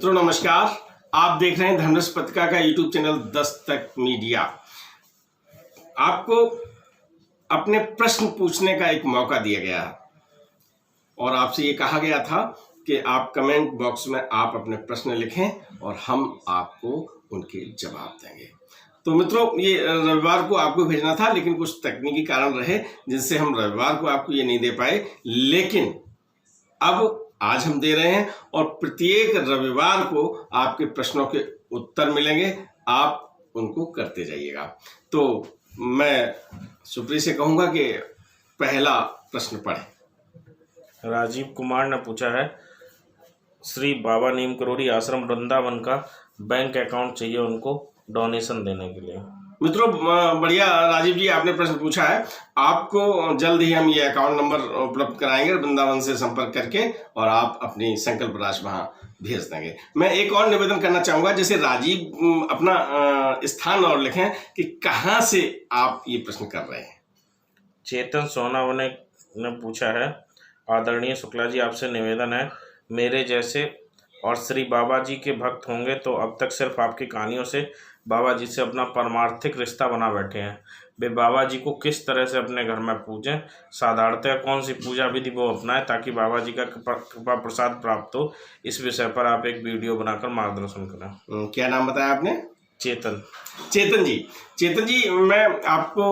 मित्रों नमस्कार। आप देख रहे हैं धर्मेश पत्रिका का यूट्यूब चैनल दस्तक मीडिया। आपको अपने प्रश्न पूछने का एक मौका दिया गया है और आपसे ये कहा गया था कि आप कमेंट बॉक्स में आप अपने प्रश्न लिखें और हम आपको उनके जवाब देंगे। तो मित्रों, ये रविवार को आपको भेजना था, लेकिन कुछ तकनीकी कारण रहे जिनसे हम रविवार को आपको ये नहीं दे पाए, लेकिन अब आज हम दे रहे हैं और प्रत्येक रविवार को आपके प्रश्नों के उत्तर मिलेंगे, आप उनको करते जाइएगा। तो मैं सुप्री से कहूँगा कि पहला प्रश्न पढ़ें। राजीव कुमार ने पूछा है, श्री बाबा नीम करोड़ी आश्रम वृंदावन का बैंक अकाउंट चाहिए उनको डोनेशन देने के लिए। मित्रों बढ़िया राजीव जी, आपने प्रश्न पूछा है। आपको जल्द ही हम ये अकाउंट नंबर उपलब्ध कराएंगे वृंदावन से संपर्क करके, और आप अपनी संकल्प राशि वहाँ भेज देंगे। मैं एक और निवेदन करना चाहूँगा, जैसे राजीव अपना स्थान और लिखें कि कहाँ से आप ये प्रश्न कर रहे हैं। चेतन सोनावने ने पूछा है, आदरणीय शुक्ला जी आपसे निवेदन है, मेरे जैसे और श्री बाबा जी के भक्त होंगे तो अब तक सिर्फ आपकी कहानियों से बाबा जी से अपना परमार्थिक रिश्ता बना बैठे हैं। वे बाबा जी को किस तरह से अपने घर में पूजें, साधारणतः कौन सी पूजा विधि वो अपनाएं ताकि बाबा जी का कृपा प्रसाद प्राप्त हो। इस विषय पर आप एक वीडियो बनाकर मार्गदर्शन करें। क्या नाम बताया आपने? चेतन जी, मैं आपको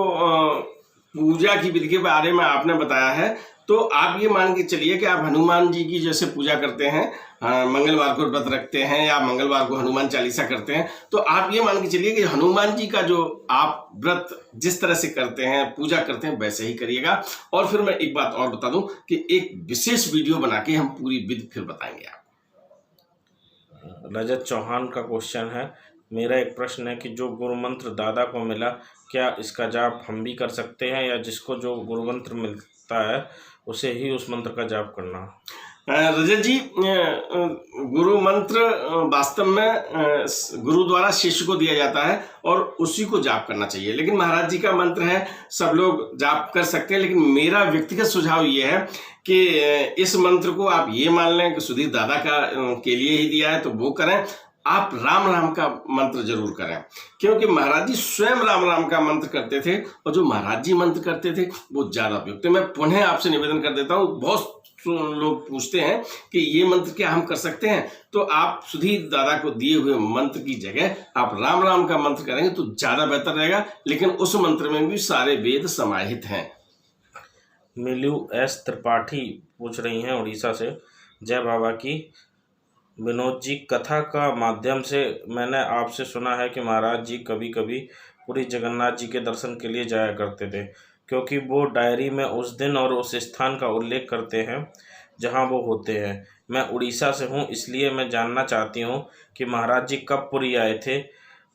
पूजा की विधि के बारे में आपने बताया है, तो आप ये मान के चलिए कि आप हनुमान जी की जैसे पूजा करते हैं, मंगलवार को व्रत रखते हैं या मंगलवार को हनुमान चालीसा करते हैं, तो आप ये मान के चलिए कि हनुमान जी का जो आप व्रत जिस तरह से करते हैं, पूजा करते हैं, वैसे ही करिएगा। और फिर मैं एक बात और बता दूं कि एक विशेष वीडियो बना के हम पूरी विधि फिर बताएंगे आपको। रजत चौहान का क्वेश्चन है, मेरा एक प्रश्न है कि जो गुरु मंत्र दादा को मिला, क्या इसका जाप हम भी कर सकते हैं या जिसको जो गुरु मंत्र मिलता है उसे ही उस मंत्र का जाप करना? रजत जी, गुरु मंत्र वास्तव में गुरु द्वारा शिष्य को दिया जाता है और उसी को जाप करना चाहिए, लेकिन महाराज जी का मंत्र है, सब लोग जाप कर सकते हैं। लेकिन मेरा व्यक्तिगत सुझाव ये है कि इस मंत्र को आप ये मान लें कि सुधीर दादा के लिए ही दिया है, तो वो करें। आप राम राम का मंत्र जरूर करें, क्योंकि महाराज जी स्वयं राम राम का मंत्र करते थे और जो महाराज जी मंत्र करते थे वो ज्यादा उपयुक्त है। मैं पुनः आपसे निवेदन कर देता हूँ, बहुत लोग पूछते हैं कि ये मंत्र क्या हम कर सकते हैं, तो आप सुधीर दादा को दिए हुए मंत्र की जगह आप राम राम का मंत्र करेंगे तो ज्यादा बेहतर रहेगा, लेकिन उस मंत्र में भी सारे वेद समाहित हैं। मिलू एस त्रिपाठी पूछ रही हैं उड़ीसा से, जय बाबा की। विनोद जी, कथा का माध्यम से मैंने आपसे सुना है कि महाराज जी कभी कभी पुरी जगन्नाथ जी के दर्शन के लिए जाया करते थे, क्योंकि वो डायरी में उस दिन और उस स्थान का उल्लेख करते हैं जहां वो होते हैं। मैं उड़ीसा से हूं, इसलिए मैं जानना चाहती हूं कि महाराज जी कब पुरी आए थे,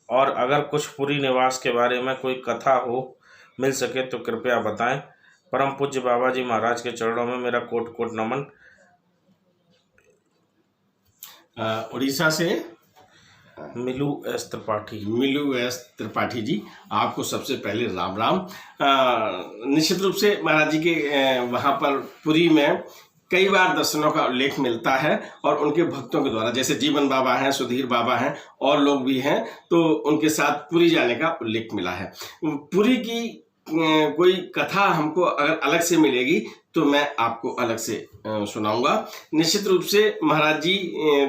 और अगर कुछ पुरी निवास के बारे में कोई कथा हो मिल सके तो कृपया बताएं। परम पूज्य बाबा जी महाराज के चरणों में मेरा कोट कोट नमन। उड़ीसा से मिलू एस त्रिपाठी जी, आपको सबसे पहले राम राम। निश्चित रूप से महाराज जी के वहाँ पर पुरी में कई बार दर्शनों का उल्लेख मिलता है और उनके भक्तों के द्वारा, जैसे जीवन बाबा हैं, सुधीर बाबा हैं और लोग भी हैं, तो उनके साथ पुरी जाने का उल्लेख मिला है। पुरी की कोई कथा हमको अगर अलग से मिलेगी तो मैं आपको अलग से सुनाऊंगा। निश्चित रूप से महाराज जी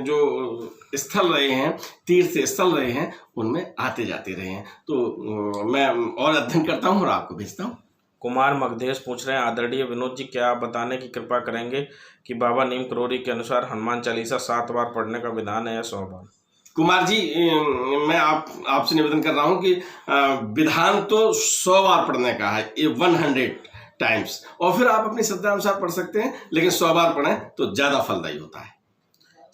जो स्थल रहे हैं, तीर्थ स्थल रहे हैं, उनमें आते जाते रहे हैं, तो मैं और अध्ययन करता हूं और आपको भेजता हूं। कुमार मगधेश पूछ रहे हैं, आदरणीय विनोद जी, क्या आप बताने की कृपा करेंगे कि बाबा नीम करोड़ी के अनुसार हनुमान चालीसा 7 बार पढ़ने का विधान है या 100 बार? कुमार जी, मैं आपसे निवेदन कर रहा हूं कि विधान तो 100 बार पढ़ने का है, 100 टाइम्स, और फिर आप अपनी श्रद्धा अनुसार पढ़ सकते हैं, लेकिन 100 बार पढ़ें तो ज्यादा फलदायी होता है।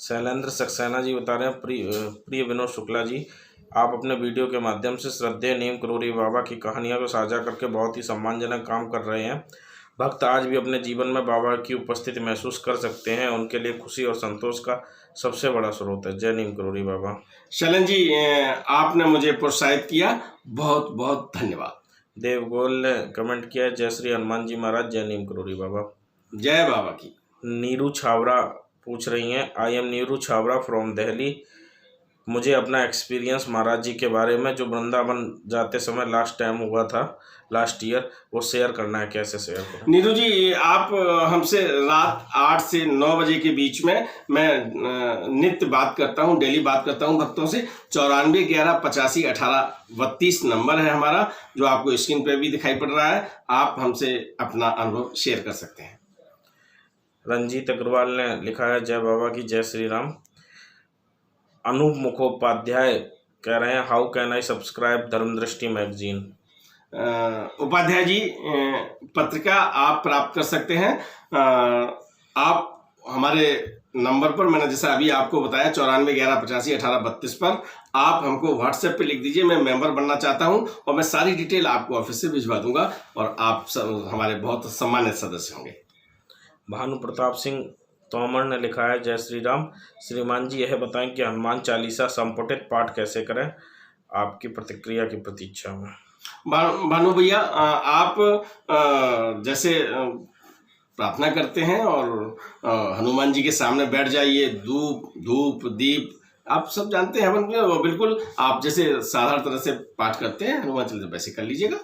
शैलेंद्र सक्सेना जी बता रहे हैं, प्रिय विनोद शुक्ला जी, आप अपने वीडियो के माध्यम से श्रद्धेय नीम करोड़ी बाबा की कहानियों को साझा करके बहुत ही सम्मानजनक काम कर रहे हैं। भक्त आज भी अपने जीवन में बाबा की उपस्थिति महसूस कर सकते हैं, उनके लिए खुशी और संतोष का सबसे बड़ा स्रोत है। जय नीम करोड़ी बाबा। शैलेंद्र जी, आपने मुझे प्रोत्साहित किया, बहुत बहुत धन्यवाद। देवगोल ने कमेंट किया, जय श्री हनुमान जी महाराज, जय नीम करोड़ी बाबा। जय बाबा की। नीरू छावरा पूछ रही हैं, I am Neeru Chhabra from Delhi. मुझे अपना एक्सपीरियंस महाराज जी के बारे में जो वृंदावन जाते समय लास्ट टाइम हुआ था, लास्ट ईयर, वो शेयर करना है। कैसे शेयर करें? नीरू जी, आप हमसे रात 8 से 9 बजे के बीच में मैं नित्य बात करता हूँ, डेली बात करता हूँ भक्तों से। 94 11 85 18 32 नंबर है हमारा, जो आपको स्क्रीन पर भी दिखाई पड़ रहा है। आप हमसे अपना अनुभव शेयर कर सकते हैं। रंजीत अग्रवाल ने लिखा है, जय बाबा की जय श्री राम। अनूप मुखोपाध्याय कह रहे हैं, how can I subscribe Dharmadrishti magazine? Upadhyay ji, पत्रिका आप प्राप्त कर सकते हैं। आप हमारे नंबर पर, मैंने जैसा अभी आपको बताया 94 11 85 18 32 पर आप हमको व्हाट्सएप पे लिख दीजिए, मैं मेंबर बनना चाहता हूं, और मैं सारी डिटेल आपको ऑफिस से भिजवा दूंगा, और आप हमारे बहुत सम्मानित सदस्य होंगे। भानु प्रताप सिंह तोमर ने लिखा है, जय श्री राम। श्रीमान जी, यह बताएं कि हनुमान चालीसा संपुटित पाठ कैसे करें? आपकी प्रतिक्रिया की प्रतीक्षा में। भानु भैया, आप जैसे प्रार्थना करते हैं और हनुमान जी के सामने बैठ जाइए, धूप दीप आप सब जानते हैं, हवन बिल्कुल आप जैसे साधारण तरह से पाठ करते हैं हनुमान चालीसा वैसे कर लीजिएगा।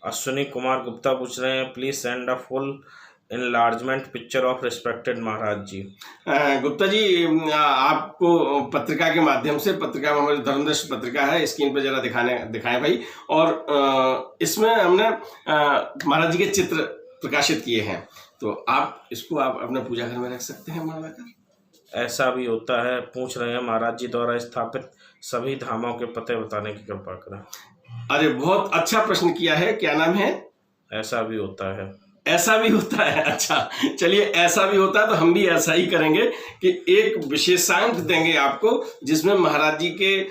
अश्विनी कुमार गुप्ता पूछ रहे हैं, please send a full enlargement picture of respected Maharaj ji. Gupta ji, आपको पत्रिका के माध्यम से, पत्रिका में हमारी धर्मदृष्टि पत्रिका है, स्क्रीन पे जरा दिखाएं भाई। और इसमें हमने महाराज जी के चित्र प्रकाशित किए हैं, तो आप इसको आप अपने पूजा घर में रख सकते हैं मंगवाकर। ऐसा भी होता है, पूछ रहे हैं, महाराज जी द्वारा स्थापित सभी धामों के पते बताने की कृपा करें। अरे बहुत अच्छा प्रश्न किया है, क्या नाम है? ऐसा भी होता है। ऐसा भी होता है, अच्छा चलिए, ऐसा भी होता है तो हम भी ऐसा ही करेंगे कि एक विशेषांक देंगे आपको, जिसमें महाराज जी के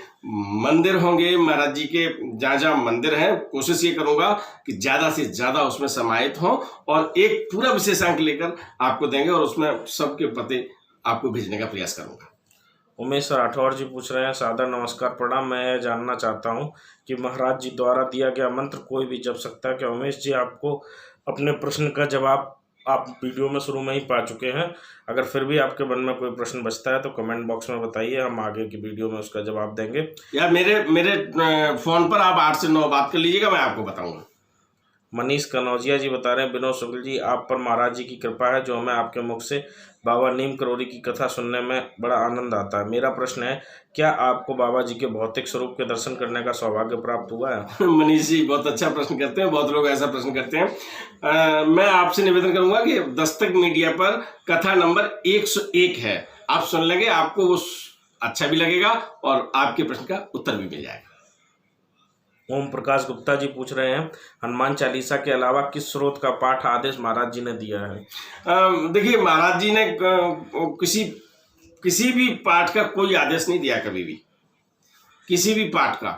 मंदिर होंगे, महाराज जी के जहाँ जहाँ मंदिर हैं, कोशिश ये करूंगा कि ज़्यादा से ज़्यादा उसमें समाहित हों, और एक पूरा विशेषांक लेकर आपको देंगे, और उसमें सबके पते आपको भेजने का प्रयास करूंगा। उमेश राठौर जी पूछ रहे हैं, सादर नमस्कार प्रणाम। मैं यह जानना चाहता हूं कि महाराज जी द्वारा दिया गया मंत्र कोई भी जप सकता है क्या? उमेश जी, आपको अपने प्रश्न का जवाब आप वीडियो में शुरू में ही पा चुके हैं। अगर फिर भी आपके मन में कोई प्रश्न बचता है तो कमेंट बॉक्स में बताइए, हम आगे की वीडियो में उसका जवाब देंगे। या मेरे फ़ोन पर आप 8 से 9 बात कर लीजिएगा, मैं आपको बताऊंगा। मनीष कनौजिया जी बता रहे हैं, विनोद शुक्ल जी, आप पर महाराज जी की कृपा है जो हमें आपके मुख से बाबा नीम करोड़ी की कथा सुनने में बड़ा आनंद आता है। मेरा प्रश्न है, क्या आपको बाबा जी के भौतिक स्वरूप के दर्शन करने का सौभाग्य प्राप्त हुआ है? मनीष जी बहुत अच्छा प्रश्न करते हैं, बहुत लोग ऐसा प्रश्न करते हैं। मैं आपसे निवेदन करूंगा कि दस्तक मीडिया पर कथा नंबर 101 है, आप सुन लेंगे, आपको वो अच्छा भी लगेगा और आपके प्रश्न का उत्तर भी मिल जाएगा। ओम प्रकाश गुप्ता जी पूछ रहे हैं, हनुमान चालीसा के अलावा किस स्रोत का पाठ आदेश महाराज जी ने दिया है? देखिए, महाराज जी ने किसी भी पाठ का कोई आदेश नहीं दिया, कभी भी किसी भी पाठ का।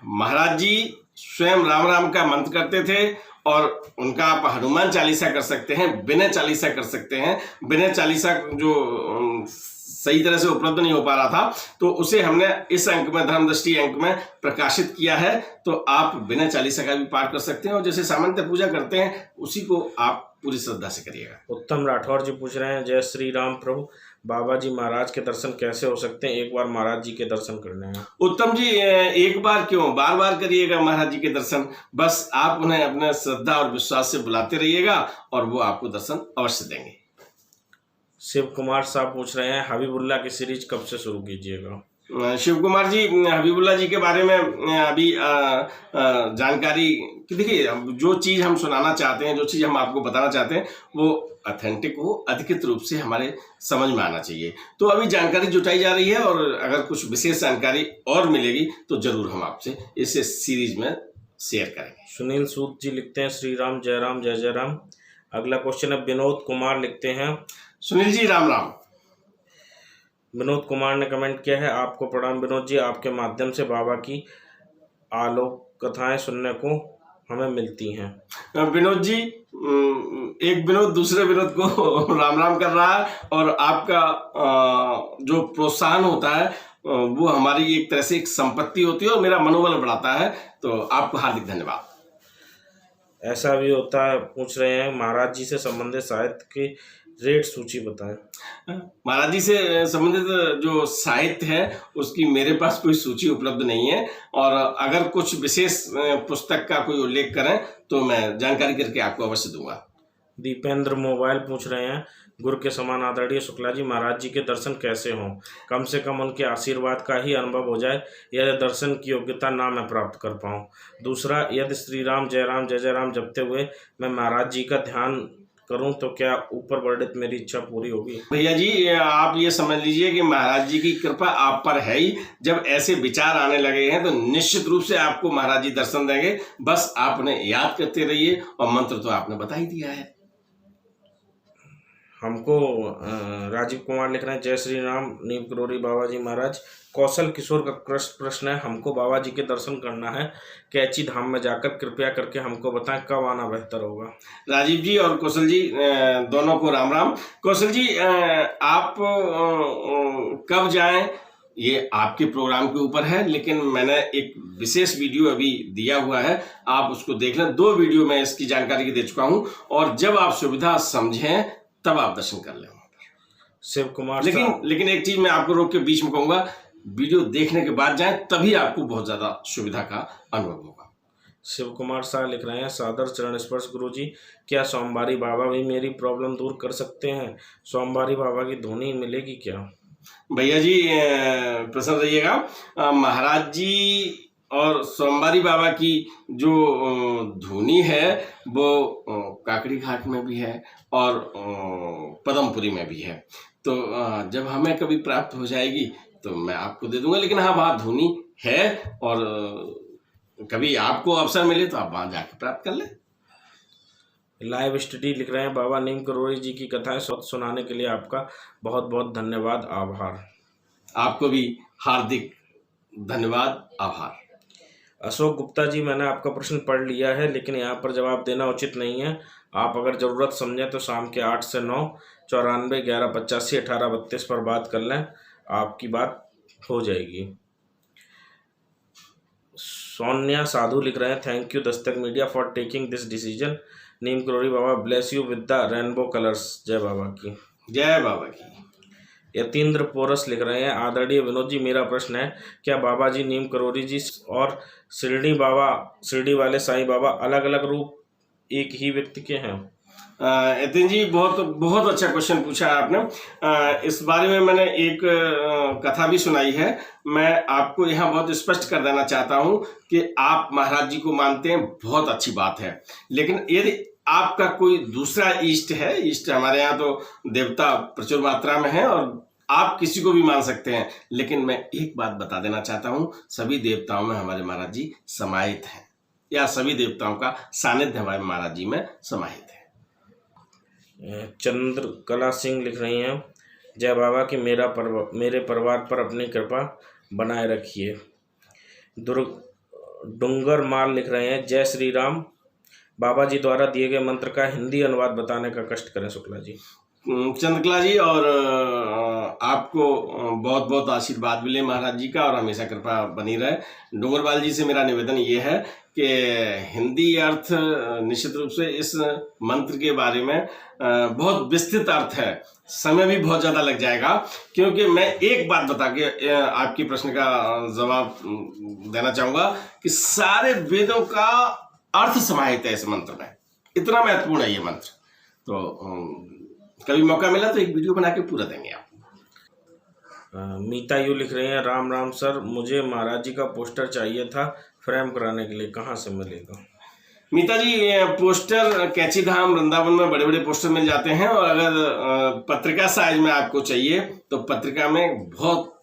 महाराज जी स्वयं राम राम का मंत्र करते थे, और उनका आप हनुमान चालीसा कर सकते हैं, विनय चालीसा कर सकते हैं। विनय चालीसा जो सही तरह से उपलब्ध नहीं हो पा रहा था, तो उसे हमने इस अंक में, धर्मदृष्टि अंक में प्रकाशित किया है, तो आप विनय चालीसा का भी पाठ कर सकते हैं, और जैसे सामान्य पूजा करते हैं उसी को आप पूरी श्रद्धा से करिएगा। उत्तम राठौर जी पूछ रहे हैं, जय श्री राम प्रभु, बाबा जी महाराज के दर्शन कैसे हो सकते हैं? एक बार महाराज जी के दर्शन करने हैं। उत्तम जी, एक बार क्यों, बार बार करिएगा महाराज जी के दर्शन। बस आप उन्हें अपने श्रद्धा और विश्वास से बुलाते रहिएगा, और वो आपको दर्शन अवश्य देंगे। शिव कुमार साहब पूछ रहे हैं, हबीबुल्ला की सीरीज कब से शुरू कीजिएगा? शिव कुमार जी, हबीबुल्ला जी के बारे में अभी जानकारी, देखिए जो चीज़ हम सुनाना चाहते हैं, जो चीज़ हम आपको बताना चाहते हैं, वो ऑथेंटिक हो, अधिकृत रूप से हमारे समझ में आना चाहिए। तो अभी जानकारी जुटाई जा रही है, और अगर कुछ विशेष जानकारी और मिलेगी तो जरूर हम आपसे इसे सीरीज में शेयर करेंगे। सुनील सूद जी लिखते हैं, श्री राम, जय जय राम। अगला क्वेश्चन है, विनोद कुमार लिखते हैं, सुनील जी राम राम। विनोद कुमार ने कमेंट किया है, आपको प्रणाम विनोद जी, आपके माध्यम से बाबा की आलोक कथाएं सुनने को हमें मिलती हैं। विनोद जी, एक विनोद दूसरे विनोद को राम राम कर रहा है, और आपका जो प्रोत्साहन होता है वो हमारी एक तरह से एक संपत्ति होती है, और मेरा मनोबल बढ़ाता है, तो आपको हार्दिक धन्यवाद। ऐसा भी होता है, पूछ रहे हैं, महाराज जी से संबंधित साहित्य की रेट सूची बताएं। महाराज जी से संबंधित जो साहित्य है उसकी मेरे पास कोई सूची उपलब्ध नहीं है, और अगर कुछ विशेष पुस्तक का कोई उल्लेख करें तो मैं जानकारी करके आपको अवश्य दूंगा। दीपेंद्र मोबाइल पूछ रहे हैं, गुरु के समान आदरणीय शुक्ला जी, महाराज जी के दर्शन कैसे हों? कम से कम उनके आशीर्वाद का ही अनुभव हो जाए, यदि दर्शन की योग्यता ना मैं प्राप्त कर पाऊँ। दूसरा, यदि श्री राम जय जय राम जपते हुए मैं महाराज जी का ध्यान करूं तो क्या ऊपर वर्णित मेरी इच्छा पूरी होगी? भैया जी, आप ये समझ लीजिए कि महाराज जी की कृपा आप पर है ही। जब ऐसे विचार आने लगे हैं तो निश्चित रूप से आपको महाराज जी दर्शन देंगे। बस आप उन्हें याद करते रहिए, और मंत्र तो आपने बता ही दिया है। हमको राजीव कुमार लिख रहे हैं, जय श्री राम नीम करोड़ी बाबा जी महाराज। कौशल किशोर का प्रश्न है, हमको बाबा जी के दर्शन करना है, कैची धाम में जाकर कृपया करके हमको बताएं कब आना बेहतर होगा। राजीव जी और कौशल जी दोनों को राम राम। कौशल जी, आप कब जाएं ये आपके प्रोग्राम के ऊपर है, लेकिन मैंने एक विशेष वीडियो अभी दिया हुआ है, आप उसको देख लें। 2 वीडियो मैं इसकी जानकारी की दे चुका हूं, और जब आप सुविधा समझें तब आप दर्शन कर लें। शिव कुमार, लेकिन एक चीज मैं आपको रोक के बीच में कहूंगा, वीडियो देखने के बाद जाएं, तभी आपको बहुत ज्यादा सुविधा का अनुभव होगा। शिव कुमार शाह लिख रहे हैं, सादर चरण स्पर्श गुरु जी, क्या सोमवारी बाबा भी मेरी प्रॉब्लम दूर कर सकते हैं? सोमवारी बाबा की धुनी मिलेगी क्या? भैया जी, प्रसन्न रहिएगा। महाराज जी और सोमवारी बाबा की जो धुनी है वो काकड़ी घाट में भी है और पदमपुरी में भी है। तो जब हमें कभी प्राप्त हो जाएगी तो मैं आपको दे दूंगा। लेकिन हाँ, वहाँ धुनी है, और कभी आपको अवसर मिले तो आप वहाँ जाकर प्राप्त कर लें। लाइव स्टडी लिख रहे हैं, बाबा नीम करोड़ी जी की कथाएं सुनाने के लिए आपका बहुत बहुत धन्यवाद, आभार। आपको भी हार्दिक धन्यवाद, आभार। अशोक गुप्ता जी, मैंने आपका प्रश्न पढ़ लिया है, लेकिन यहाँ पर जवाब देना उचित नहीं है। आप अगर ज़रूरत समझें तो शाम के 8 से 9 94 11 85 18 32 पर बात कर लें, आपकी बात हो जाएगी। सोनिया साधु लिख रहे हैं, thank you Dastak media for taking this decision. Neem Karoli Baba bless you with the rainbow colours. जय बाबा की, जय बाबा की। यतीन्द्र पोरस लिख रहे हैं, आदरणीय विनोद जी, मेरा प्रश्न है, क्या बाबा जी नीम करोड़ी जी और शिरडी वाले साईं बाबा अलग अलग रूप एक ही व्यक्ति के हैं? यतीन जी, बहुत अच्छा क्वेश्चन पूछा आपने। इस बारे में मैंने एक कथा भी सुनाई है। मैं आपको यहाँ बहुत स्पष्ट कर देना चाहता हूँ कि आप महाराज जी को मानते हैं, बहुत अच्छी बात है। लेकिन यदि आपका कोई दूसरा इष्ट है, इष्ट हमारे यहाँ तो देवता प्रचुर मात्रा में है, और आप किसी को भी मान सकते हैं। लेकिन मैं एक बात बता देना चाहता हूँ, सभी देवताओं में हमारे महाराज जी समाहित हैं, या सभी देवताओं का सानिध्य हमारे महाराज जी में समाहित है। चंद्रकला सिंह लिख रही हैं, जय बाबा की मेरे परिवार पर अपनी कृपा बनाए रखिए। डूंगर माल लिख रहे हैं, जय श्री राम, बाबा जी द्वारा दिए गए मंत्र का हिंदी अनुवाद बताने का कष्ट करें शुक्ला जी। चंद्रकला जी, और आपको बहुत बहुत आशीर्वाद मिले महाराज जी का, और हमेशा कृपा बनी रहे। डोंगरवाल जी से मेरा निवेदन ये है कि हिंदी अर्थ निश्चित रूप से इस मंत्र के बारे में बहुत विस्तृत अर्थ है, समय भी बहुत ज़्यादा लग जाएगा। क्योंकि मैं एक बात बता के आपके प्रश्न का जवाब देना चाहूँगा कि सारे वेदों का अर्थ समाहित है इस मंत्र में, इतना महत्वपूर्ण है ये मंत्र। तो कभी मौका मिला तो एक वीडियो बना के पूरा देंगे आपको। मीता यू लिख रहे हैं, राम राम सर, मुझे महाराज जी का पोस्टर चाहिए था फ्रेम कराने के लिए, कहाँ से मिलेगा? मीता जी, पोस्टर कैची धाम वृंदावन में बड़े बड़े पोस्टर मिल जाते हैं, और अगर पत्रिका साइज में आपको चाहिए तो पत्रिका में बहुत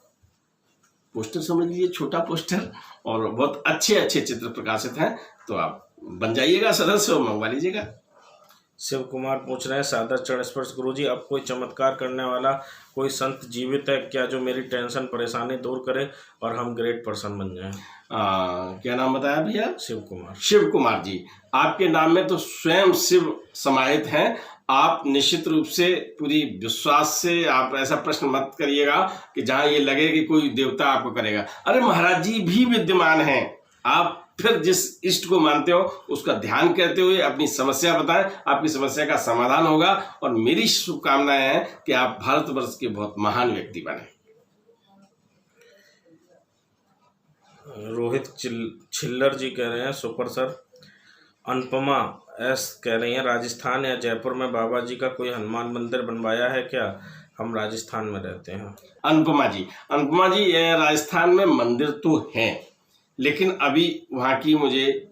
पोस्टर, समझ लीजिए छोटा पोस्टर, और बहुत अच्छे अच्छे चित्र प्रकाशित हैं। तो आप बन जाइएगा सदस्य और मंगवा लीजिएगा। शिव कुमार पूछ रहे हैं, सादर चरण स्पर्श गुरु जी, अब कोई चमत्कार करने वाला कोई संत जीवित है क्या जो मेरी टेंशन परेशानी दूर करे और हम ग्रेट पर्सन बन जाएं? क्या नाम बताया भैया? शिव कुमार। शिव कुमार जी, आपके नाम में तो स्वयं शिव समाहित हैं। आप निश्चित रूप से पूरी विश्वास से आप ऐसा प्रश्न मत करिएगा कि जहाँ ये लगे कि कोई देवता आपको करेगा। अरे महाराज जी भी विद्यमान हैं, आप फिर जिस इष्ट को मानते हो उसका ध्यान करते हुए अपनी समस्या बताएं, आपकी समस्या का समाधान होगा। और मेरी शुभकामनाएं हैं कि आप भारतवर्ष के बहुत महान व्यक्ति बने। रोहित छिल्लर जी कह रहे हैं सुपर सर। अनुपमा एस कह रही हैं राजस्थान या जयपुर में बाबा जी का कोई हनुमान मंदिर बनवाया है क्या? हम राजस्थान में रहते हैं। अनुपमा जी राजस्थान में मंदिर तो हैं, लेकिन अभी वहाँ की मुझे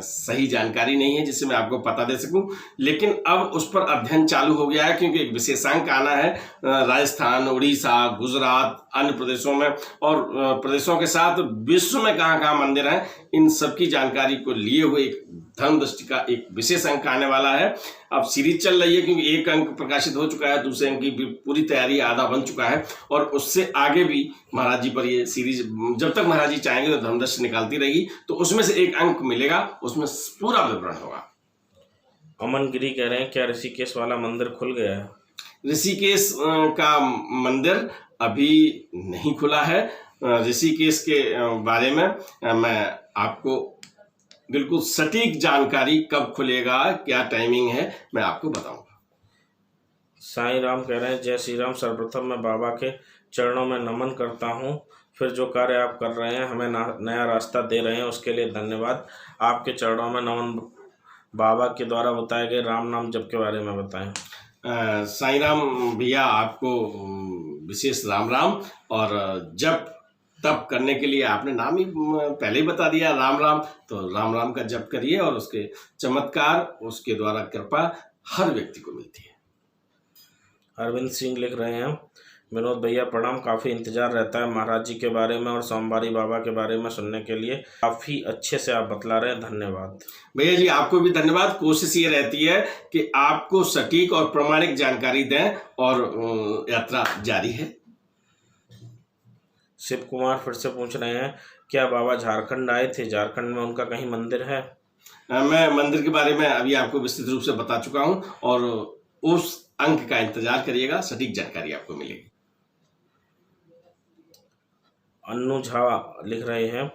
सही जानकारी नहीं है जिससे मैं आपको पता दे सकूं। लेकिन अब उस पर अध्ययन चालू हो गया है, क्योंकि एक विशेषांक आना है राजस्थान, उड़ीसा, गुजरात, अन्य प्रदेशों में और प्रदेशों के साथ विश्व में कहाँ कहाँ मंदिर हैं, इन सब की जानकारी को लिए हुए एक धर्म दृष्टि का एक विशेष अंक आने वाला है। अब सीरीज चल रही है, क्योंकि एक अंक प्रकाशित हो चुका है, दूसरे अंक की पूरी तैयारी आधा बन चुका है, और उससे आगे भी महाराज जी पर ये सीरीज जब तक महाराज जी चाहेंगे तो धर्मदृष्टि निकालती रहेगी, तो उसमें से एक अंक मिलेगा, उसमें पूरा विवरण होगा। अमन गिरी कह रहे हैं क्या ऋषिकेश वाला मंदिर खुल गया है? ऋषिकेश का मंदिर अभी नहीं खुला है। ऋषिकेश के बारे में मैं आपको बिल्कुल सटीक जानकारी कब खुलेगा, क्या टाइमिंग है, मैं आपको बताऊंगा। साईं राम कह रहे हैं जय श्री राम। सर्वप्रथम मैं बाबा के चरणों में नमन करता हूं, फिर जो कार्य आप कर रहे हैं, हमें नया रास्ता दे रहे हैं, उसके लिए धन्यवाद। आपके चरणों में नमन। बाबा के द्वारा बताए गए राम नाम जप के बारे में बताएं। साईं राम भैया, आपको विशेष राम राम। और जप तप करने के लिए आपने नाम ही पहले ही बता दिया, राम राम, तो राम राम का जप करिए और उसके चमत्कार, उसके द्वारा कृपा हर व्यक्ति को मिलती है। अरविंद सिंह लिख रहे हैं विनोद भैया प्रणाम। काफ़ी इंतजार रहता है महाराज जी के बारे में और सोमवारी बाबा के बारे में सुनने के लिए, काफ़ी अच्छे से आप बतला रहे हैं, धन्यवाद। भैया जी आपको भी धन्यवाद। कोशिश ये रहती है कि आपको सटीक और प्रामाणिक जानकारी दें, और यात्रा जारी है। शिव कुमार फिर से पूछ रहे हैं क्या बाबा झारखंड आए थे? झारखंड में उनका कहीं मंदिर है? मैं मंदिर के बारे में अभी आपको विस्तृत रूप से बता चुका हूं, और उस अंक का इंतजार करिएगा, सटीक जानकारी आपको मिलेगी। अन्नू झा लिख रहे हैं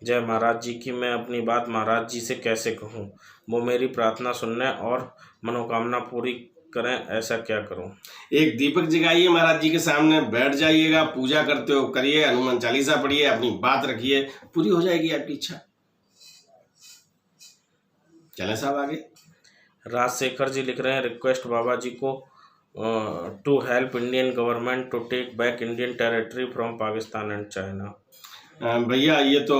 जय महाराज जी की। मैं अपनी बात महाराज जी से कैसे कहूँ? वो मेरी प्रार्थना सुनने और मनोकामना पूरी करें, ऐसा क्या करूं? एक दीपक जगाइए, महाराज जी के सामने बैठ जाइएगा, पूजा करते हो करिए, हनुमान चालीसा पढ़िए, अपनी बात रखिए, पूरी हो जाएगी आपकी इच्छा। चलें साहब आगे। राजशेखर जी लिख रहे हैं रिक्वेस्ट बाबा जी को to help Indian government to take back Indian territory from Pakistan and China. भैया ये तो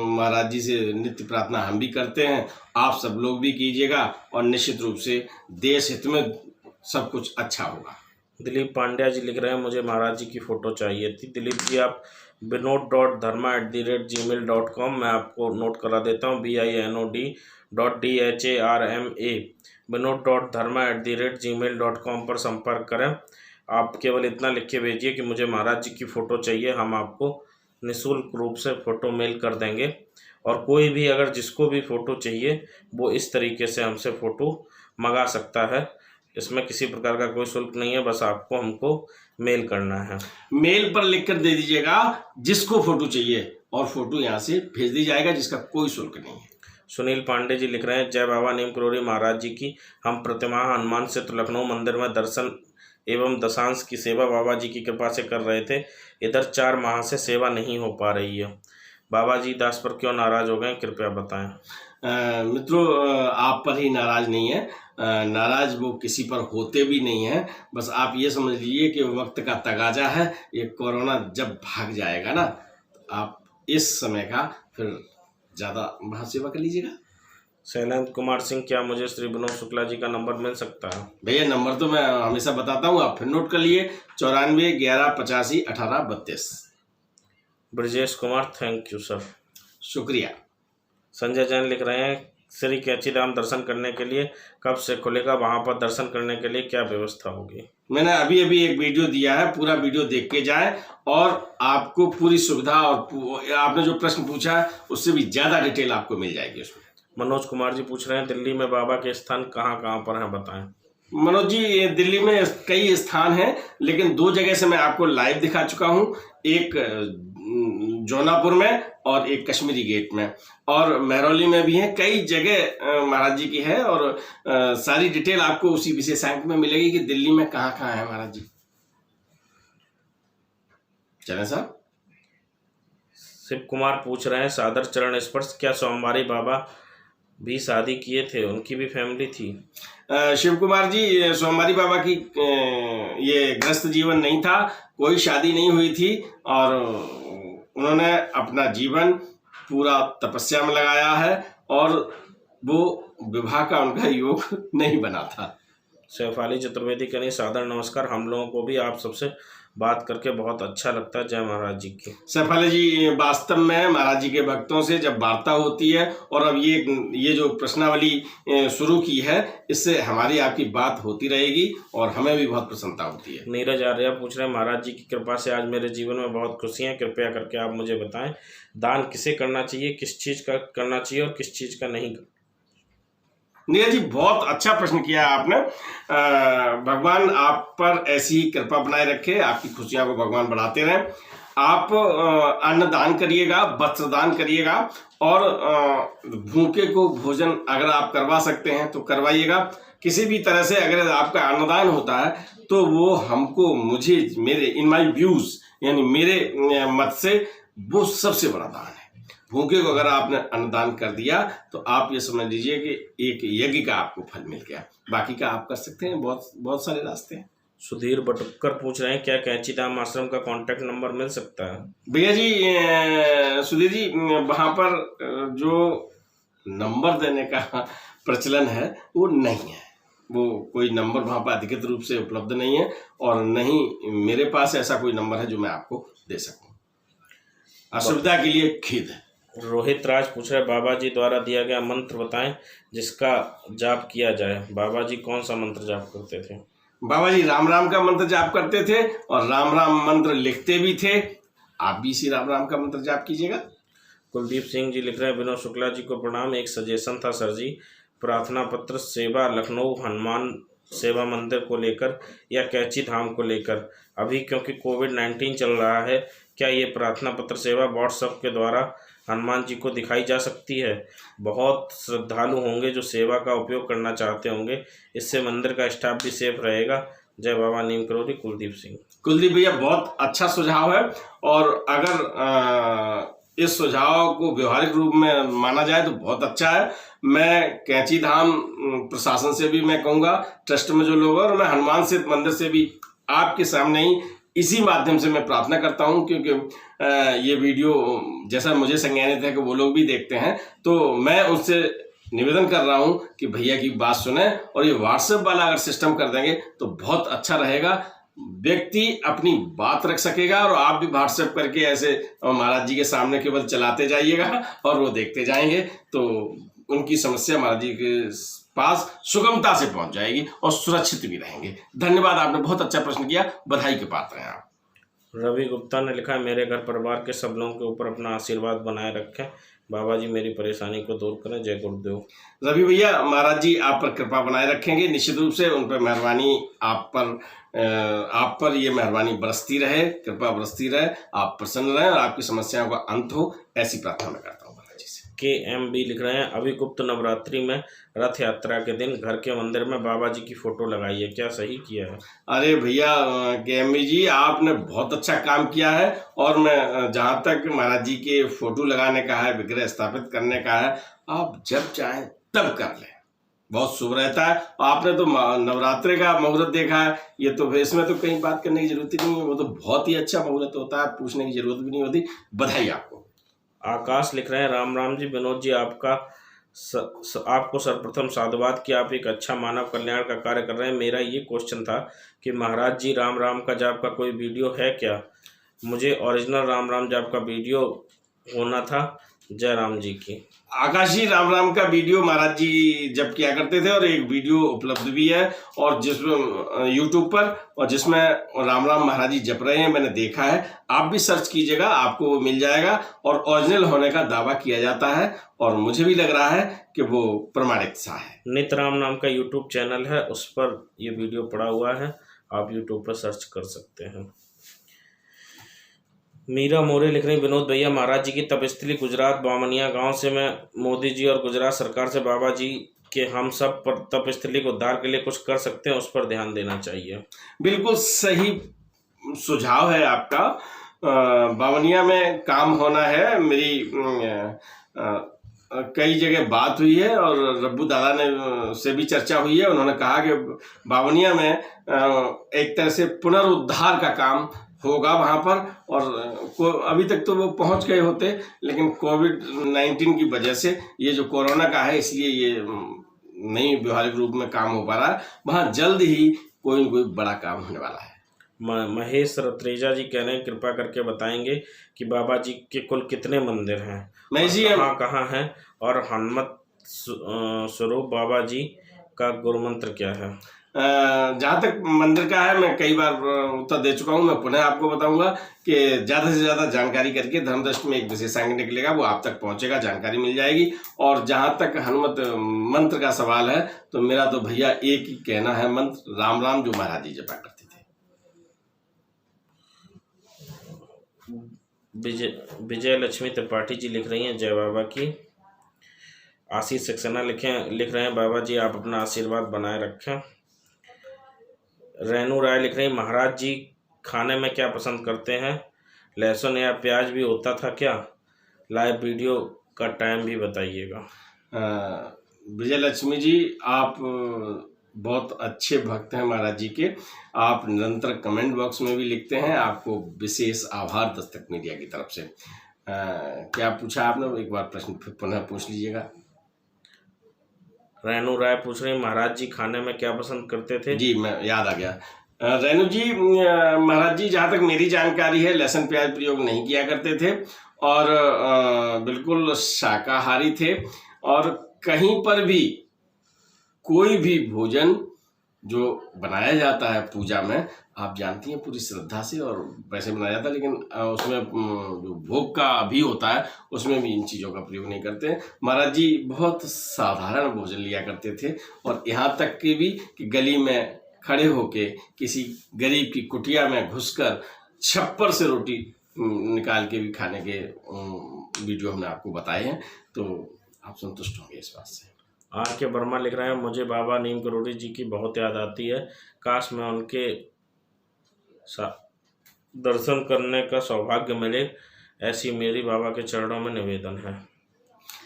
महाराज जी से नित्य प्रार्थना हम भी करते हैं, आप सब लोग भी कीजिएगा, और निश्चित रूप से देश हित में सब कुछ अच्छा होगा। दिलीप पांड्या जी लिख रहे हैं मुझे महाराज जी की फ़ोटो चाहिए थी। दिलीप जी आप binod.dharma@gmail.com मैं आपको नोट करा देता हूँ, binod.dharma binod.dharma@gmail.com पर संपर्क करें। आप केवल इतना लिख के भेजिए कि मुझे महाराज जी की फ़ोटो चाहिए, हम आपको निःशुल्क रूप से फ़ोटो मेल कर देंगे। और कोई भी अगर जिसको भी फ़ोटो चाहिए वो इस तरीके से हमसे फ़ोटो मंगा सकता है, इसमें किसी प्रकार का कोई शुल्क नहीं है, बस आपको हमको मेल करना है। मेल पर लिखकर दे दीजिएगा जिसको फ़ोटो चाहिए, और फ़ोटो यहाँ से भेज दी जाएगा, जिसका कोई शुल्क नहीं है। सुनील पांडे जी लिख रहे हैं जय बाबा नीम करोड़ी महाराज जी की। हम प्रतिमाह हनुमान सेतु लखनऊ मंदिर में दर्शन एवं दशांश की सेवा बाबा जी की कृपा से कर रहे थे। इधर 4 माह से सेवा नहीं हो पा रही है। बाबा जी दास पर क्यों नाराज हो गए, कृपया बताएं। मित्रों, आप पर ही नाराज नहीं है, नाराज वो किसी पर होते भी नहीं हैं। बस आप ये समझ लीजिए कि वक्त का तगाजा है, ये कोरोना जब भाग जाएगा ना, आप इस समय का फिर ज़्यादा महासेवा कर लीजिएगा। शैलेंद्र कुमार सिंह क्या मुझे श्री विनोद शुक्ला जी का नंबर मिल सकता है? भैया नंबर तो मैं हमेशा बताता हूँ, आप फिर नोट कर लिए, 94 11 85 18 32। Brajesh Kumar thank you sir, शुक्रिया। संजय जैन लिख रहे हैं श्री कैची धाम दर्शन करने के लिए कब से खुलेगा, वहाँ पर दर्शन करने के लिए क्या व्यवस्था होगी? मैंने अभी एक वीडियो दिया है, पूरा वीडियो देख के जाएं और आपको पूरी सुविधा और आपने जो प्रश्न पूछा है उससे भी ज़्यादा डिटेल आपको मिल जाएगी उसमें। मनोज कुमार जी पूछ रहे हैं दिल्ली में बाबा के स्थान कहाँ कहाँ पर हैं, बताएं। मनोज जी, दिल्ली में कई स्थान हैं, लेकिन 2 जगह से मैं आपको लाइव दिखा चुका हूँ। एक जौनापुर में और एक कश्मीरी गेट में, और महरौली में भी है। कई जगह महाराज जी की है, और सारी डिटेल आपको उसी विशेषांक में मिलेगी कि दिल्ली में कहाँ कहाँ है महाराज जी। चलें साहब। शिव कुमार पूछ रहे हैं, सादर चरण स्पर्श, क्या सोमवारी बाबा भी शादी किए थे, उनकी भी फैमिली थी? शिव कुमार जी, सोमवारी बाबा की ये ग्रस्त जीवन नहीं था, कोई शादी नहीं हुई थी, और उन्होंने अपना जीवन पूरा तपस्या में लगाया है, और वो विवाह का उनका योग नहीं बना था। शेफाली चतुर्वेदी करें, सादर नमस्कार, हम लोगों को भी आप सबसे बात करके बहुत अच्छा लगता है, जय महाराज जी की। शेफाली जी, वास्तव में महाराज जी के भक्तों से जब वार्ता होती है, और अब ये जो प्रश्नावली शुरू की है, इससे हमारी आपकी बात होती रहेगी और हमें भी बहुत प्रसन्नता होती है। नीरज आर्या पूछ रहे हैं, महाराज जी की कृपा से आज मेरे जीवन में बहुत खुशियाँ, कृपया करके आप मुझे बताएं, दान किसे करना चाहिए, किस चीज़ का करना चाहिए और किस चीज़ का नहीं? नीरज जी, बहुत अच्छा प्रश्न किया आपने। भगवान आप पर ऐसी ही कृपा बनाए रखे, आपकी खुशियां को भगवान बढ़ाते रहें। आप अन्न दान करिएगा, वस्त्र दान करिएगा, और भूखे को भोजन अगर आप करवा सकते हैं तो करवाइएगा। किसी भी तरह से अगर आपका अन्नदान होता है तो वो हमको, मुझे, मेरे इन माई व्यूज, यानी मेरे मत से वो सबसे बड़ा दान है। भूखे को अगर आपने अन्नदान कर दिया तो आप ये समझ लीजिए कि एक यज्ञ का आपको फल मिल गया। बाकी का आप कर सकते हैं, बहुत बहुत सारे रास्ते हैं। सुधीर बटुक्कर पूछ रहे हैं, क्या कैंची धाम आश्रम का कांटेक्ट नंबर मिल सकता है? भैया जी, सुधीर जी, वहाँ पर जो नंबर देने का प्रचलन है वो नहीं है, वो कोई नंबर वहाँ पर अधिकृत रूप से उपलब्ध नहीं है, और नहीं मेरे पास ऐसा कोई नंबर है जो मैं आपको दे सकूँ। असुविधा के लिए खेद है। रोहित राज पूछ रहे, बाबा जी द्वारा दिया गया मंत्र बताएं जिसका जाप किया जाए। बाबा जी कौन सा मंत्र जाप करते थे? बाबा जी राम राम का मंत्र जाप करते थे, और राम राम मंत्र लिखते भी थे। आप भी इसी राम राम का मंत्र जाप कीजिएगा। कुलदीप सिंह जी लिख रहे हैं, विनोद शुक्ला जी को प्रणाम, एक सजेशन था सर जी, प्रार्थना पत्र सेवा लखनऊ हनुमान सेवा मंदिर को लेकर या कैंची धाम को लेकर। अभी क्योंकि कोविड-19 चल रहा है, क्या ये प्रार्थना पत्र सेवा व्हाट्सएप के द्वारा हनुमान जी को दिखाई जा सकती है? बहुत श्रद्धालु होंगे जो सेवा का उपयोग करना चाहते होंगे, इससे मंदिर का स्टाफ भी सेफ रहेगा। जय बाबा नीम करोड़ी। कुलदीप सिंह। कुलदीप भैया, बहुत अच्छा सुझाव है, और अगर इस सुझाव को व्यवहारिक रूप में माना जाए तो बहुत अच्छा है। मैं कैंची धाम प्रशासन से भी मैं कहूँगा, ट्रस्ट में जो लोग हैं, और मैं हनुमान से मंदिर से भी आपके सामने ही इसी माध्यम से मैं प्रार्थना करता हूं, क्योंकि ये वीडियो जैसा मुझे संज्ञानित है कि वो लोग भी देखते हैं, तो मैं उनसे निवेदन कर रहा हूं कि भैया की बात सुने, और ये व्हाट्सएप वाला अगर सिस्टम कर देंगे तो बहुत अच्छा रहेगा। व्यक्ति अपनी बात रख सकेगा, और आप भी व्हाट्सएप करके ऐसे महाराज जी के सामने केवल चलाते जाइएगा और वो देखते जाएंगे, तो उनकी समस्या महाराज जी के पास सुगमता से पहुंच जाएगी और सुरक्षित भी रहेंगे। धन्यवाद, आपने बहुत अच्छा प्रश्न किया, बधाई के पात्र हैं आप। रवि गुप्ता ने लिखा है, मेरे घर परिवार के सब लोगों के ऊपर अपना आशीर्वाद बनाए रखें, बाबा जी मेरी परेशानी को दूर करें, जय गुरुदेव। रवि भैया, महाराज जी आप पर कृपा बनाए रखेंगे, निश्चित रूप से उन पर मेहरबानी, आप पर ये मेहरबानी बरसती रहे, कृपा बरसती रहे, आप प्रसन्न रहें और आपकी समस्याओं का अंत हो, ऐसी प्रार्थना मैं करता हूँ महाराज जी से। KMB लिख रहे हैं, अभी गुप्त नवरात्रि में रथ यात्रा के दिन घर के मंदिर में बाबा जी की फोटो लगाई है, क्या सही किया है? अरे भैया KMB जी, आपने बहुत अच्छा काम किया है, और मैं जहाँ तक महाराज जी के फोटो लगाने का है, विग्रह स्थापित करने का है, आप जब चाहें तब कर लें, बहुत शुभ रहता है। आपने तो नवरात्रि का मुहूर्त देखा है, ये तो इसमें तो कहीं बात करने की जरूरत ही नहीं है, वो तो बहुत ही अच्छा मुहूर्त होता है, पूछने की जरूरत भी नहीं होती। बधाई आपको। आकाश लिख रहे हैं, राम राम जी, विनोद जी आपको सर्वप्रथम साधुवाद कि आप एक अच्छा मानव कल्याण का कार्य कर रहे हैं। मेरा ये क्वेश्चन था कि महाराज जी राम राम का जाप का कोई वीडियो है क्या? मुझे ओरिजिनल राम राम जाप का वीडियो होना था, जय राम जी की। आकाश जी, राम राम का वीडियो महाराज जी जब किया करते थे, और एक वीडियो उपलब्ध भी है, और जिसमें यूट्यूब पर, और जिसमें राम राम महाराज जी जप रहे हैं, मैंने देखा है। आप भी सर्च कीजिएगा, आपको वो मिल जाएगा, और ओरिजिनल होने का दावा किया जाता है, और मुझे भी लग रहा है कि वो प्रमाणित सा है। नित राम नाम का यूट्यूब चैनल है, उस पर ये वीडियो पड़ा हुआ है, आप यूट्यूब पर सर्च कर सकते हैं। मीरा मोरे लिख रही, विनोद भैया महाराज जी की तपस्थली गुजरात बामनिया गांव से मैं मोदी जी और गुजरात सरकार से बाबा जी के हम सब पर तपस्थली के उद्धार के लिए कुछ कर सकते हैं, उस पर ध्यान देना चाहिए। बिल्कुल सही सुझाव है आपका। बावनिया में काम होना है। मेरी कई जगह बात हुई है और रब्बू दादा ने से भी चर्चा हुई है। उन्होंने कहा कि बावनिया में एक तरह से पुनरुद्धार का काम होगा वहाँ पर, और अभी तक तो वो पहुँच गए होते, लेकिन कोविड-19 की वजह से ये जो कोरोना का है, इसलिए ये नहीं व्यवहारिक रूप में काम हो पा रहा है। वहाँ जल्द ही कोई न कोई बड़ा काम होने वाला है। महेश रत्रेजा जी कह रहे हैं, कृपा करके बताएंगे कि बाबा जी के कुल कितने मंदिर हैं, महेश जी कहाँ हैं, और हनुमत स्वरूप बाबा जी का गुरु मंत्र क्या है? जहाँ तक मंदिर का है, मैं कई बार उत्तर दे चुका हूँ। मैं पुनः आपको बताऊंगा कि ज़्यादा से ज़्यादा जानकारी करके धर्मदृष्टि में एक विशेषांक निकलेगा, वो आप तक पहुँचेगा, जानकारी मिल जाएगी। और जहाँ तक हनुमत मंत्र का सवाल है, तो मेरा तो भैया एक ही कहना है मंत्र, राम राम, जो महाराज जी जपा करते थे। विजय लक्ष्मी त्रिपाठी जी लिख रही हैं, जय बाबा की। आशीष सक्सेना लिख रहे हैं, बाबा जी आप अपना आशीर्वाद बनाए रखें। रेनू राय लिख रही हैं, महाराज जी खाने में क्या पसंद करते हैं, लहसुन या प्याज भी होता था क्या? लाइव वीडियो का टाइम भी बताइएगा। विजय लक्ष्मी जी, आप बहुत अच्छे भक्त हैं महाराज जी के। आप निरंतर कमेंट बॉक्स में भी लिखते हैं। आपको विशेष आभार दस्तक मीडिया की तरफ से। क्या पूछा आपने, एक बार प्रश्न फिर पुनः पूछ लीजिएगा। रेनू राय पूछ रही, महाराज जी खाने में क्या पसंद करते थे? जी, मैं याद आ गया। रेनू जी, महाराज जी जहाँ तक मेरी जानकारी है, लहसुन प्याज प्रयोग नहीं किया करते थे और बिल्कुल शाकाहारी थे। और कहीं पर भी कोई भी भोजन जो बनाया जाता है पूजा में, आप जानती हैं, पूरी श्रद्धा से और वैसे बनाया जाता है, लेकिन उसमें जो भोग का भी होता है, उसमें भी इन चीज़ों का प्रयोग नहीं करते। महाराज जी बहुत साधारण भोजन लिया करते थे, और यहाँ तक कि भी कि गली में खड़े होके किसी गरीब की कुटिया में घुसकर छप्पर से रोटी निकाल के भी खाने के वीडियो हमने आपको बताए हैं, तो आप संतुष्ट होंगे इस बात से। आर के वर्मा लिख रहे हैं, मुझे बाबा नीम करोड़ी जी की बहुत याद आती है, काश मैं उनके दर्शन करने का सौभाग्य मिले, ऐसी मेरी बाबा के चरणों में निवेदन है।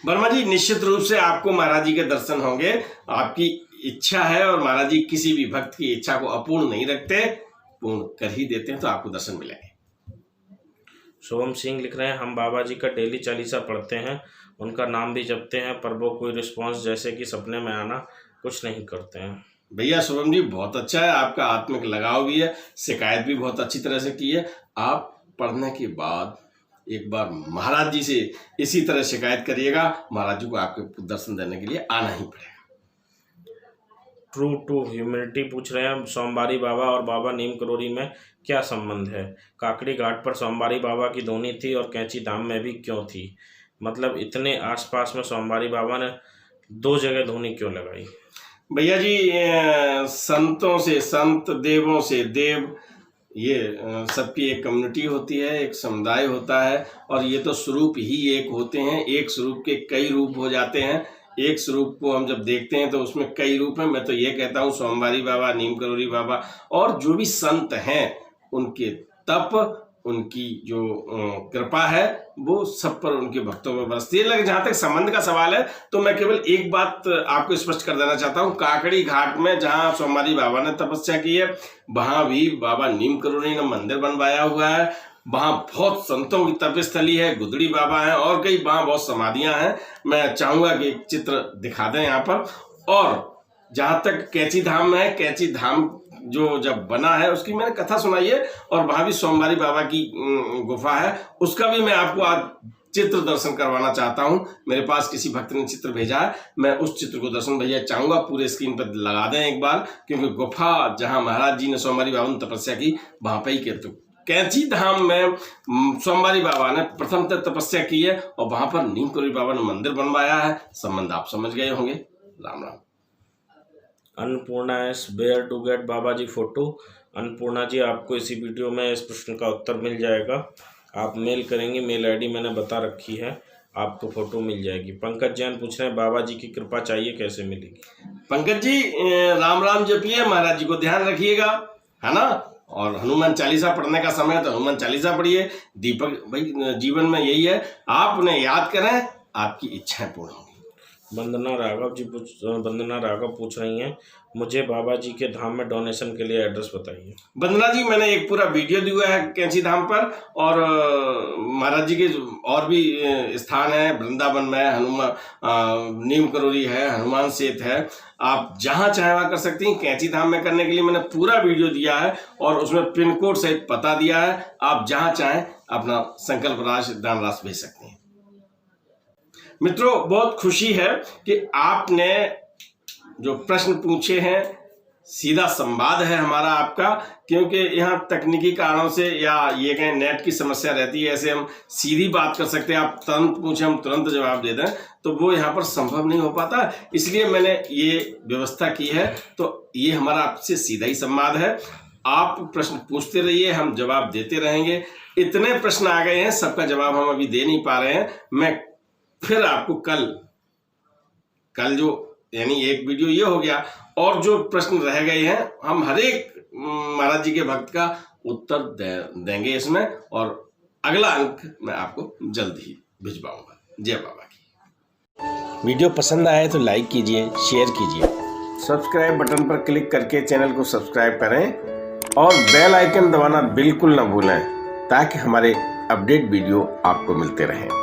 वर्मा जी, निश्चित रूप से आपको महाराज जी के दर्शन होंगे। आपकी इच्छा है, और महाराज जी किसी भी भक्त की इच्छा को अपूर्ण नहीं रखते, पूर्ण कर ही देते हैं, तो आपको दर्शन मिलेंगे। शुभम सिंह लिख रहे हैं, हम बाबा जी का डेली चालीसा पढ़ते हैं, उनका नाम भी जपते हैं, पर वो कोई रिस्पॉन्स जैसे कि सपने में आना कुछ नहीं करते हैं। भैया शुभम जी, बहुत अच्छा है, आपका आत्मिक लगाव भी है, शिकायत भी बहुत अच्छी तरह से की है। आप पढ़ने के बाद एक बार महाराज जी से इसी तरह शिकायत करिएगा, महाराज जी को आपके दर्शन देने के लिए आना ही पड़ेगा। ट्रू टू ह्यूमैनिटी पूछ रहे हैं, सोमवारी बाबा और बाबा नीम करोड़ी में क्या संबंध है? काकड़ी घाट पर सोमवारी बाबा की धोनी थी और कैंची धाम में भी क्यों थी? मतलब इतने आसपास में सोमवारी बाबा ने दो जगह धोनी क्यों लगाई? भैया जी, संतों से संत, देवों से देव, ये सबकी एक कम्युनिटी होती है, एक समुदाय होता है, और ये तो स्वरूप ही एक होते हैं। एक स्वरूप के कई रूप हो जाते हैं। एक स्वरूप को हम जब देखते हैं तो उसमें कई रूप हैं। मैं तो ये कहता हूँ, सोमवारी बाबा, नीम करोड़ी बाबा और जो भी संत हैं, उनके तप, उनकी जो कृपा है, वो सब पर, उनके भक्तों में बरसती है। लेकिन जहाँ तक संबंध का सवाल है, तो मैं केवल एक बात आपको स्पष्ट कर देना चाहता हूँ। काकड़ी घाट में जहाँ सोमवारी बाबा ने तपस्या की है, वहाँ भी बाबा नीम करोड़ी ने मंदिर बनवाया हुआ है। वहाँ बहुत संतों की तपस्थली है, गुदड़ी बाबा है, और कई वहाँ बहुत समाधियाँ हैं। मैं चाहूँगा कि एक चित्र दिखा दें यहाँ पर। और जहाँ तक कैंची धाम में है, कैंची धाम जो जब बना है, उसकी मैंने कथा सुनाई है, और वहाँ भी सोमवारी बाबा की गुफा है, उसका भी मैं आपको आज चित्र दर्शन करवाना चाहता हूँ। मेरे पास किसी भक्त ने चित्र भेजा है, मैं उस चित्र को दर्शन भैया चाहूँगा पूरे स्क्रीन पर लगा दें एक बार, क्योंकि गुफा जहाँ महाराज जी ने सोमवारी बाबा ने तपस्या की, वहाँ पर ही कैंची धाम में सोमवारी बाबा ने प्रथम तपस्या की है, और वहाँ पर नीम करोड़ी बाबा ने मंदिर बनवाया है। संबंध आप समझ गए होंगे। राम राम। Annapurna S where to get Baba ji photo. Annapurna ji, आपको इसी वीडियो में इस प्रश्न का उत्तर मिल जाएगा। आप मेल करेंगे, मेल आईडी मैंने बता रखी है, आपको फोटो मिल जाएगी। पंकज जैन पूछ रहे हैं बाबा जी की कृपा चाहिए, कैसे मिलेगी? पंकज जी राम राम जपिए, महाराज जी को ध्यान रखिएगा, है ना। और हनुमान चालीसा पढ़ने का समय है तो हनुमान चालीसा पढ़िए। दीपक भाई जीवन में यही है, आप उन्हें याद करें, आपकी इच्छाएं पूर्ण होंगी। वंदना राघव पूछ रही हैं मुझे बाबा जी के धाम में डोनेशन के लिए एड्रेस बताइए। वंदना जी मैंने एक पूरा वीडियो दिया है कैंची धाम पर, और महाराज जी के और भी स्थान है, वृंदावन में हनुमान नीम करोली है, हनुमान सेत है, आप जहां चाहे वहां कर सकती हैं। कैंची धाम में करने के लिए मैंने पूरा वीडियो दिया है और उसमें पिन कोड सहित पता दिया है, आप जहां चाहें अपना संकल्प राशि दान राशि भेज सकते हैं। मित्रों बहुत खुशी है कि आपने जो प्रश्न पूछे हैं, सीधा संवाद है हमारा आपका, क्योंकि यहाँ तकनीकी कारणों से या ये कहें नेट की समस्या रहती है, ऐसे हम सीधी बात कर सकते हैं, आप तुरंत पूछें हम तुरंत जवाब दे दें, तो वो यहाँ पर संभव नहीं हो पाता, इसलिए मैंने ये व्यवस्था की है। तो ये हमारा आपसे सीधा ही संवाद है, आप प्रश्न पूछते रहिए, हम जवाब देते रहेंगे। इतने प्रश्न आ गए हैं, सबका जवाब हम अभी दे नहीं पा रहे हैं। मैं फिर आपको कल जो यानी एक वीडियो ये हो गया, और जो प्रश्न रह गए हैं हम हर एक महाराज जी के भक्त का उत्तर देंगे इसमें, और अगला अंक मैं आपको जल्द ही भिजवाऊंगा। जय बाबा की। वीडियो पसंद आए तो लाइक कीजिए, शेयर कीजिए, सब्सक्राइब बटन पर क्लिक करके चैनल को सब्सक्राइब करें और बेल आइकन दबाना बिल्कुल ना भूलें, ताकि हमारे अपडेट वीडियो आपको मिलते रहें।